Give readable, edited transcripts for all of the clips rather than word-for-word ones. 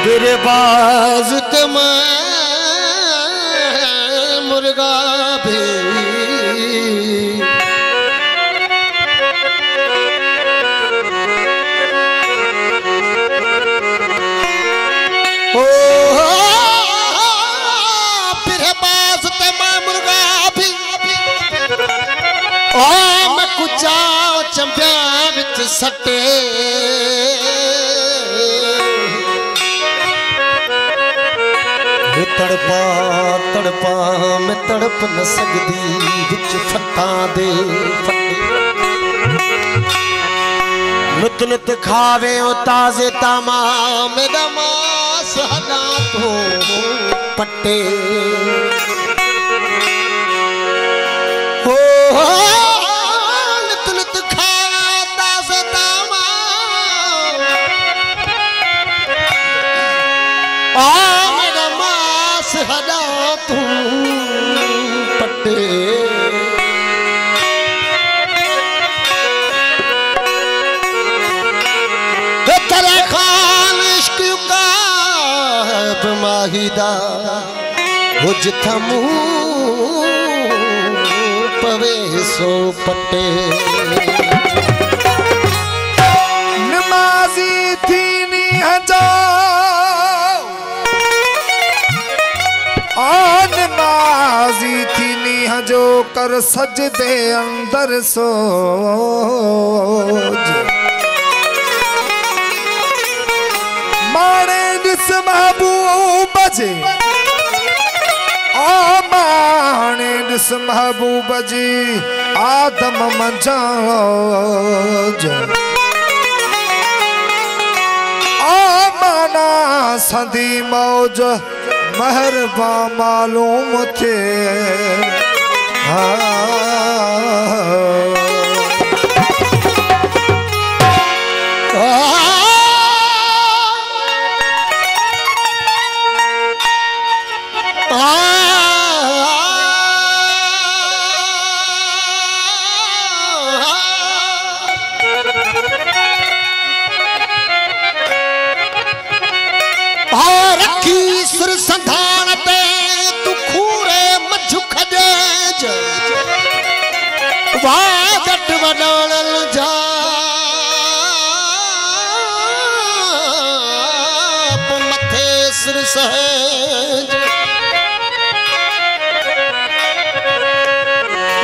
तेरे बाज तमा मुर्गा भी तेरे बाज तमा मुर्गा भी ओ मैं कुचा चंबिया विच सटे तड़पा तड़पा मैं तड़प न सकदी विच फट्टां दे नुत नुत खावे ओ ताजे तामा मेरा मास हना तो पट्टे हो नुत नुत खावे ताजे तामा हदा तू पट्टे तेरे खान इश्क का माहिदा हो जिथा मुंह पवे सो पट्टे नमाजी थी नी हजा नमाजी थी नीह जो कर सजदे अंदर सोज माने दिस महबूब जी ओ माने दिस महबूब जी आदम मंजाज ओ माना संदी मौज महरबा मालूम थे संधान ते तू खूरे मझु खदेज वागट वडानल जा मथे सिर सहज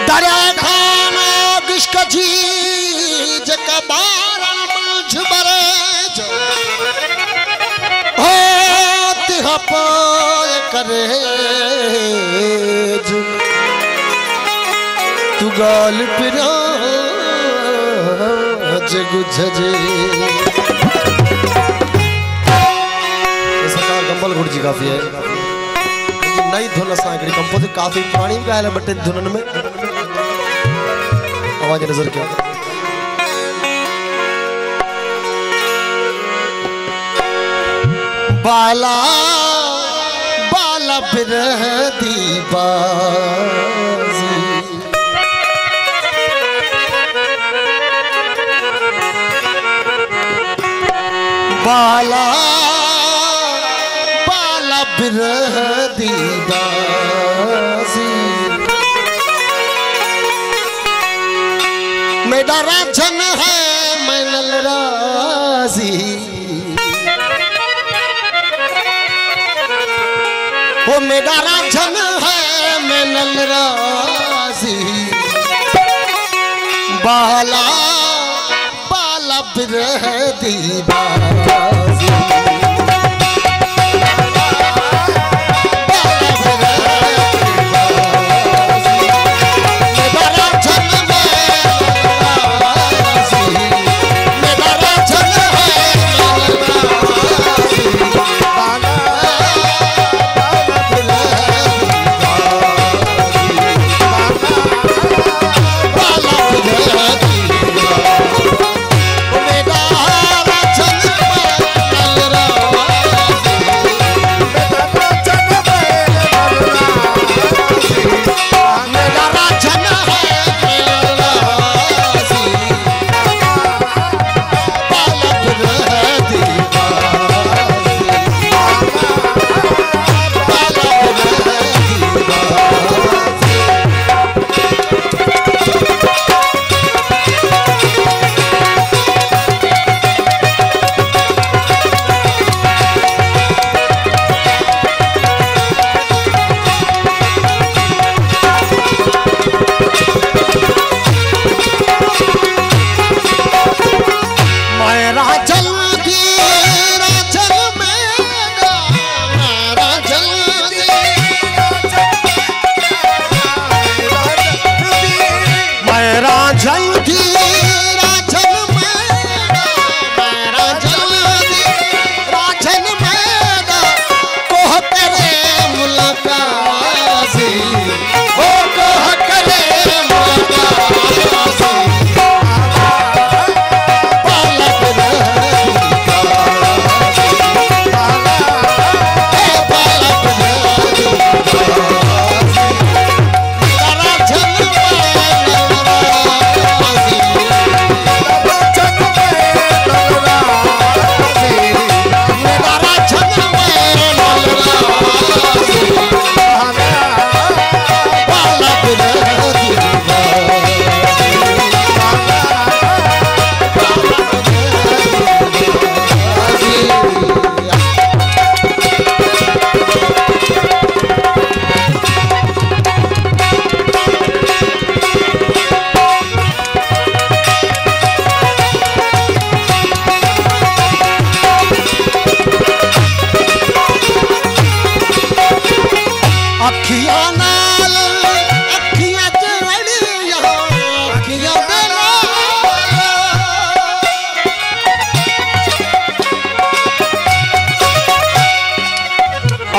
दरिया खाना गिश्क जी जका बारन मझ बरेज पाए करे तू गाल पिरा जग झजे सरकार कंबल गुड़ जी काफी है नई धुन असां हिकिड़ी कंपोज काफी पुरानी भी ॻाल्हि ॿ टे धुननि में आवाज़ नज़र कयो बाला बाला बिरह दी बाजी बाला बाला बिरह दी बाजी मेरा राजन है मैं नल राजी वो मेरा राजन है मैं नल राजी बाला बाला बिरह दी बाजी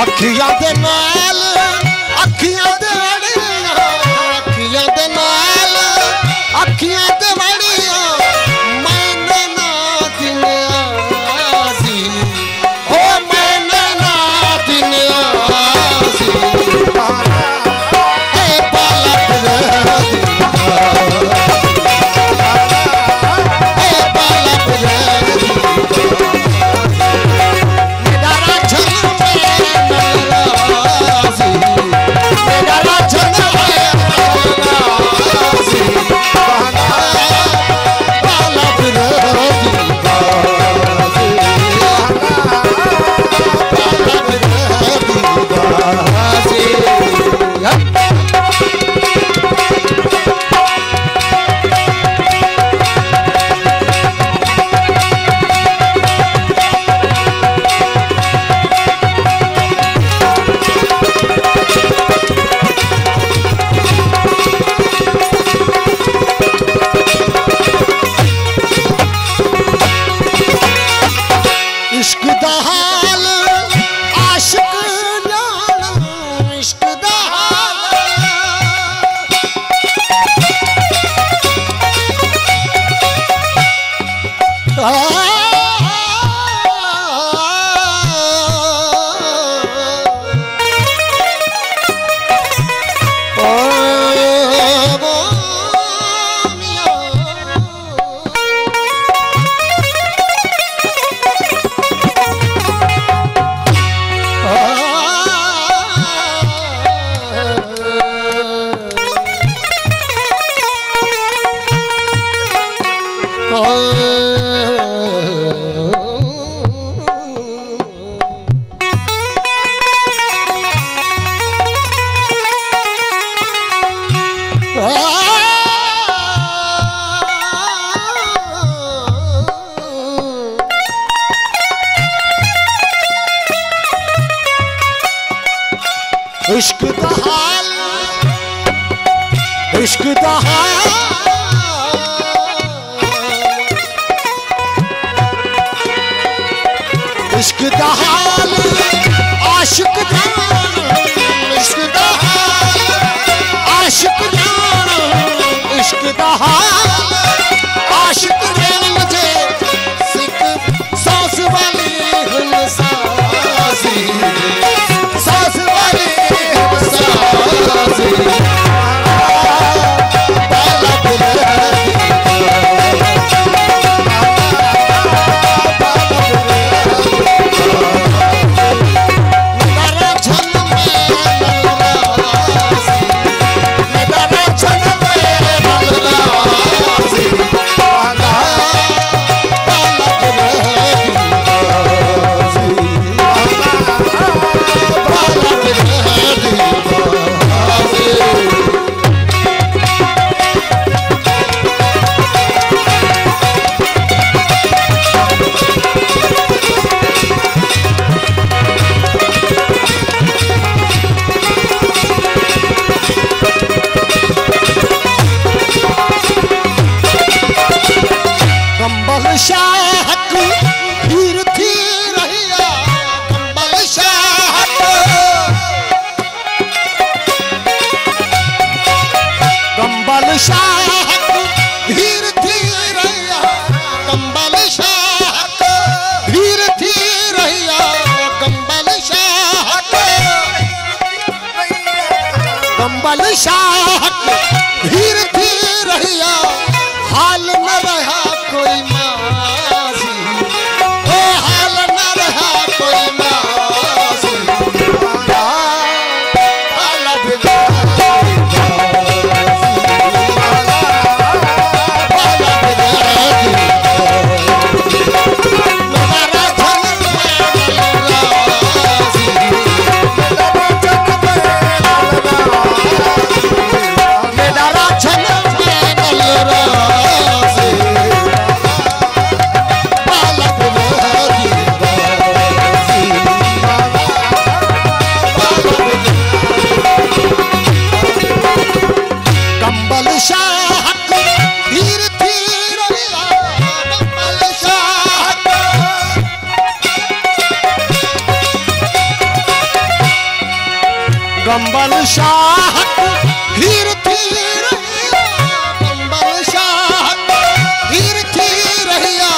अखियां दे नाल अखियां दे वड़ियां अखियां दे नाल अखियां दे वड़ियां मैंने ना दिन आसी ओ मैंने ना दिन आसी ए पलक रे इश्क दा हाल आशिक जान इश्क दा हाल इश्क दा हाल इश्क दा हाल इश्क दा हाल आशिक जान इश्क दा हाल आशिक जान इश्क दा हाल आशिक जान मुझे सिक सांस वाली हुन सासी सांस वाली सासी कंबल शाह धीर धीर रहिया हाल न रहा कोई मासी ओ हाल न रहा कोई मासी हाल बिना मेरा बम्बल शाह हीर थीर बम्बल शाह हीर थीर रहिया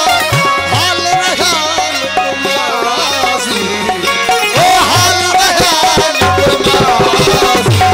हाल रहान कुमासी ओ हाल रहान कुमासी